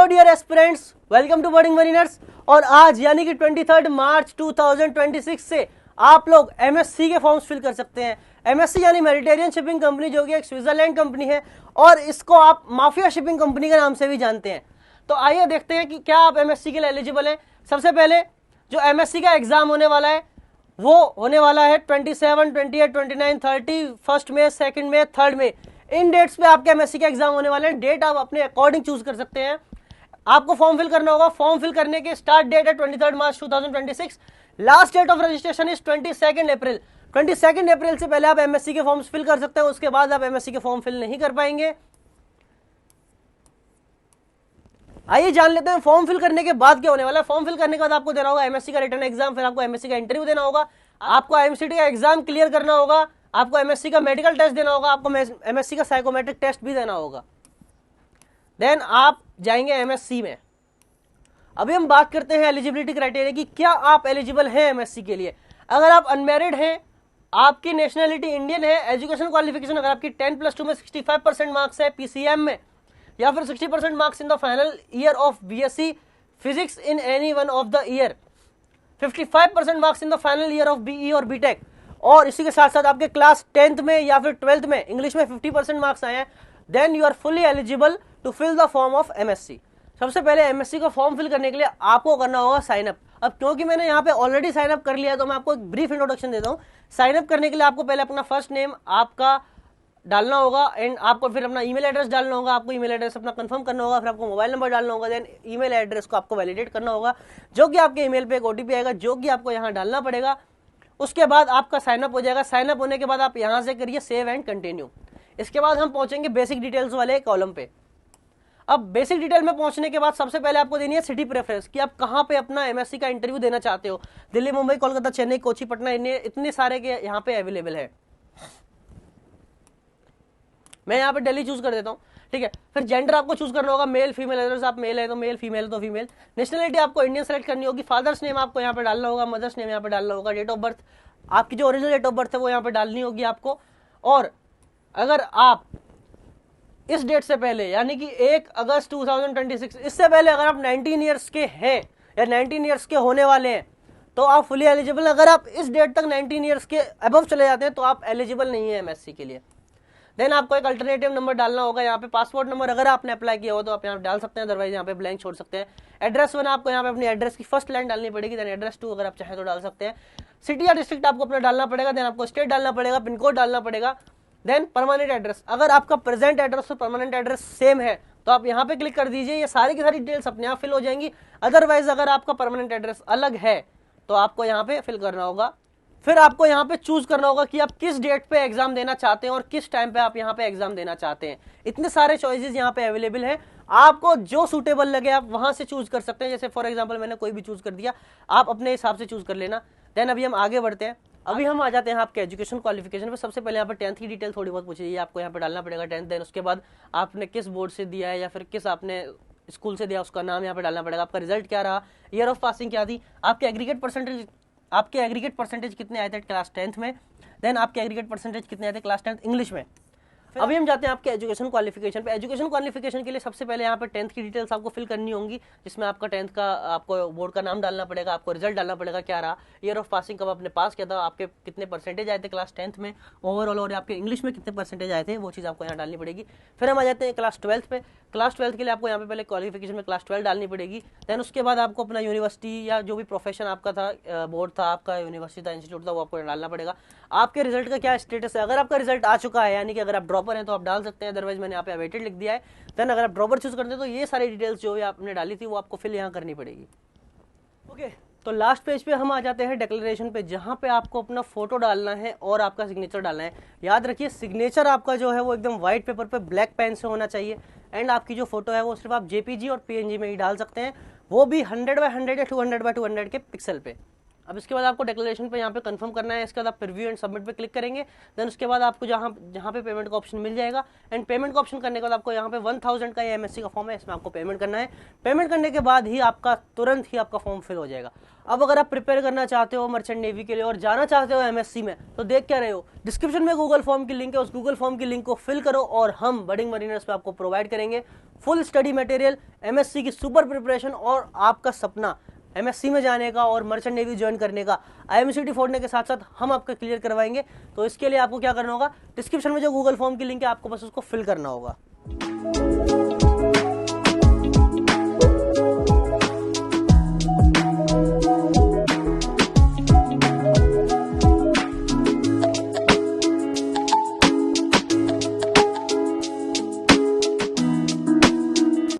Dear aspirants, welcome to birding mariners. और आज यानी कि 23 मार्च 2026 से आप लोग एमएससी के फॉर्म्स फिल कर सकते हैं। एमएससी यानी मेडिटेरियन शिपिंग कंपनी, जो कि एक स्विट्जरलैंड कंपनी है और इसको आप माफिया शिपिंग कंपनी के नाम से भी जानते हैं। तो आइए देखते हैं कि क्या आप एमएससी के लिए एलिजिबल हैं। सबसे पहले जो एमएससी का एग्जाम होने वाला है वो होने वाला है 27, 28, 29, 30, 1 मई, 2 मई, 3 मई। इन डेट्स पे आपके एमएससी का एग्जाम होने वाले हैं। डेट आप अपने अकॉर्डिंग चूज कर सकते हैं। आपको फॉर्म फिल करना होगा। फॉर्म फिल करने के स्टार्ट डेट है 23 March 2026। Last date of registration is 22 April. 22 April से पहले आप एमएससी के फॉर्म्स फिल कर सकते हैं, उसके बाद आप एमएससी के फॉर्म फिल नहीं कर पाएंगे। आइए जान लेते हैं फॉर्म फिल करने के बाद क्या होने वाला है। फॉर्म फिल करने के बाद आपको देना होगा एमएससी का रिटन एग्जाम, फिर आपको एमएससी का इंटरव्यू देना होगा, आपको एमसीटी का एग्जाम क्लियर करना होगा, आपको एमएससी का मेडिकल टेस्ट देना होगा, आपको एमएससी का साइकोमेट्रिक टेस्ट भी देना होगा। देन आप जाएंगे एमएससी में। अभी हम बात करते हैं एलिजिबिलिटी क्राइटेरिया की, क्या आप एलिजिबल हैं एमएससी के लिए। अगर आप अनमैरिड हैं, आपकी नेशनलिटी इंडियन है, एजुकेशन क्वालिफिकेशन अगर आपकी 10+2 में 65% मार्क्स है पीसीएम में, या फिर 60% marks in the final year of BSc physics in any one of the year, 55% marks in the final year of BE और बीटेक, और इसी के साथ साथ आपके क्लास 10th में या फिर 12th में इंग्लिश में 50% मार्क्स आए हैं, then you are fully eligible to fill the form of MSc. सबसे पहले एमएससी का फॉर्म फिल करने के लिए आपको करना होगा साइन अप। अब क्योंकि मैंने यहाँ पे ऑलरेडी साइन अप कर लिया है तो मैं आपको एक ब्रीफ इंट्रोडक्शन देता हूँ। साइन अप करने के लिए आपको पहले अपना फर्स्ट नेम आपका डालना होगा एंड आपको फिर अपना ईमेल एड्रेस डालना होगा। आपको ईमेल एड्रेस अपना कंफर्म करना होगा, फिर आपको मोबाइल नंबर डालना होगा, देन ईमेल एड्रेस को आपको वैलिडेट करना होगा, जो कि आपके ईमेल पे एक ओटीपी आएगा जो कि आपको यहाँ डालना पड़ेगा। उसके बाद आपका साइनअप हो जाएगा। साइनअप होने के बाद आप यहाँ से करिए सेव एंड कंटिन्यू। इसके बाद हम पहुंचेंगे बेसिक डिटेल्स वाले कॉलम पे। अब बेसिक डिटेल में पहुंचने के बाद सबसे पहले आपको देनी है सिटी प्रेफरेंस कि आप कहाँ पे अपना एमएससी का इंटरव्यू देना चाहते हो। दिल्ली, मुंबई, कोलकाता, चेन्नई, कोची, पटना, इतने सारे के यहाँ पे अवेलेबल है। मैं यहाँ पे दिल्ली चूज कर देता हूँ, ठीक है। फिर जेंडर आपको चूज करना होगा, मेल फीमेल। अदर्स आप मेल है तो मेल, फीमेल है तो फीमेल। नेशनलिटी आपको इंडियन सेलेक्ट करनी होगी। फादर्स नेम आपको यहाँ पे डालना होगा, मदर्स नेम यहाँ पे डालना होगा। डेट ऑफ बर्थ आपकी जो ओरिजिनल डेट ऑफ बर्थ है वो यहाँ पे डालनी होगी आपको। और अगर आप इस डेट से पहले यानी कि 1 अगस्त 2026 इससे पहले अगर आप 19 ईयर्स के हैं या 19 ईयर्स के होने वाले हैं तो आप फुली एलिजिबल। अगर आप इस डेट तक 19 ईयर्स के अबव चले जाते हैं तो आप एलिजिबल नहीं है एमएससी के लिए। देन आपको एक अल्टरनेटिव नंबर डालना होगा यहाँ पे। पासपोर्ट नंबर अगर आपने अप्लाई किया हो तो आप यहाँ डाल सकते हैं, अदरवाइज यहाँ पे ब्लैंक छोड़ सकते हैं। एड्रेस 1 आपको यहाँ पे अपनी एड्रेस की फर्स्ट लाइन डालनी पड़ेगी। देन एड्रेस 2 अगर आप चाहें तो डाल सकते हैं। सिटी या डिस्ट्रिक्ट आपको अपना डालना पड़ेगा। देन आपको स्टेट डालना पड़ेगा, पिन कोड डालना पड़ेगा। देन परमानेंट एड्रेस, अगर आपका प्रेजेंट एड्रेस और परमानेंट एड्रेस सेम है तो आप यहाँ पे क्लिक कर दीजिए, ये सारी की सारी डिटेल्स अपने आप फिल हो जाएंगी। अदरवाइज अगर आपका परमानेंट एड्रेस अलग है तो आपको यहाँ पे फिल करना होगा। फिर आपको यहाँ पे चूज करना होगा कि आप किस डेट पे एग्जाम देना चाहते हैं और किस टाइम पे आप यहाँ पे एग्जाम देना चाहते हैं। इतने सारे चॉइसेस यहाँ पे अवेलेबल हैं, आपको जो सूटेबल लगे आप वहां से चूज कर सकते हैं। जैसे फॉर एग्जांपल मैंने कोई भी चूज कर दिया, आप अपने हिसाब से चूज कर लेना। देन अभी हम आगे बढ़ते हैं। अभी हम आ जाते हैं आपके एजुकेशन क्वालिफिकेशन पे। सबसे पहले यहाँ पर 10th की डिटेल थोड़ी बहुत पूछी है, आपको यहाँ पे डालना पड़ेगा 10th। देन उसके बाद आपने किस बोर्ड से दिया है या फिर किस आपने स्कूल से दिया उसका नाम यहाँ पे डालना पड़ेगा। आपका रिजल्ट क्या रहा, ईयर ऑफ पासिंग क्या थी, आपके एग्रीगेट परसेंटेज कितने आए थे क्लास 10th में। देन आपके एग्रीगेट परसेंटेज कितने आए थे क्लास 10th इंग्लिश में। अभी हम जाते हैं आपके एजुकेशन क्वालिफिकेशन पे। एजुकेशन क्वालिफिकेशन के लिए सबसे पहले यहाँ पे 10th की डिटेल्स आपको फिल करनी होंगी, जिसमें आपका 10th का आपको बोर्ड का नाम डालना पड़ेगा, आपको रिजल्ट डालना पड़ेगा क्या रहा, ईयर ऑफ पासिंग कब आपने पास किया था, आपके कितने परसेंटेज आए थे क्लास 10th में ओवरऑल, और आपके इंग्लिश में कितने परसेंटेज आए थे वो चीज़ आपको यहाँ डालनी पड़ेगी। फिर हम आ जाते हैं क्लास 12th पे। क्लास 12th के लिए आपको यहाँ पे पहले क्वालिफिकेशन में क्लास 12 डालनी पड़ेगी। देन उसके बाद आपको अपना यूनिवर्सिटी या जो भी प्रोफेशन आपका था, बोर्ड था आपका, यूनिवर्सिटी था, इंस्टीट्यूट था, वो आपको डालना पड़ेगा। आपके रिजल्ट का क्या स्टेटस है, अगर आपका रिजल्ट आ चुका है यानी कि अगर आप ड्रॉपर हैं तो आप डाल सकते हैं, अदरवाइज मैंने यहाँ पे अवेटेड लिख दिया है। देन अगर आप ड्रॉपर चूज करते हैं तो ये सारी डिटेल्स जो आपने डाली थी वो आपको फिल यहाँ करनी पड़ेगी। ओके, तो लास्ट पेज पे हम आ जाते हैं डिक्लेरेशन पे, जहाँ पे आपको अपना फोटो डालना है और आपका सिग्नेचर डालना है। याद रखिए सिग्नेचर आपका जो है वो एकदम व्हाइट पेपर पे ब्लैक पेन से होना चाहिए एंड आपकी जो फोटो है वो सिर्फ आप जेपीजी और पीएनजी में ही डाल सकते हैं, वो भी 100 by 100 या 200 by 200 के पिक्सल पे। अब इसके बाद आपको डिक्लेरेशन पे यहाँ पे कंफर्म करना है, इसके बाद आप प्रीव्यू एंड सबमिट पे क्लिक करेंगे, देन उसके बाद आपको जहाँ पे पेमेंट का ऑप्शन मिल जाएगा, एंड पेमेंट का ऑप्शन करने के बाद आपको यहाँ पे 1000 का ये एमएससी का फॉर्म है, इसमें आपको पेमेंट करना है। पेमेंट करने के बाद ही आपका तुरंत ही आपका फॉर्म फिल हो जाएगा। अब अगर आप प्रिपेयर करना चाहते हो मर्चेंट नेवी के लिए और जाना चाहते हो एमएससी में, तो देख क्या रहे हो, डिस्क्रिप्शन में गूगल फॉर्म की लिंक है, उस गूगल फॉर्म की लिंक को फिल करो और हम बडिंग मरीनर्स पे आपको प्रोवाइड करेंगे फुल स्टडी मटेरियल, एमएससी की सुपर प्रिपरेशन, और आपका सपना एमएससी में जाने का और मर्चेंट नेवी ज्वाइन करने का IMCT फोड़ने के साथ साथ हम आपका क्लियर करवाएंगे। तो इसके लिए आपको क्या करना होगा, डिस्क्रिप्शन में जो गूगल फॉर्म की लिंक है आपको बस उसको फिल करना होगा।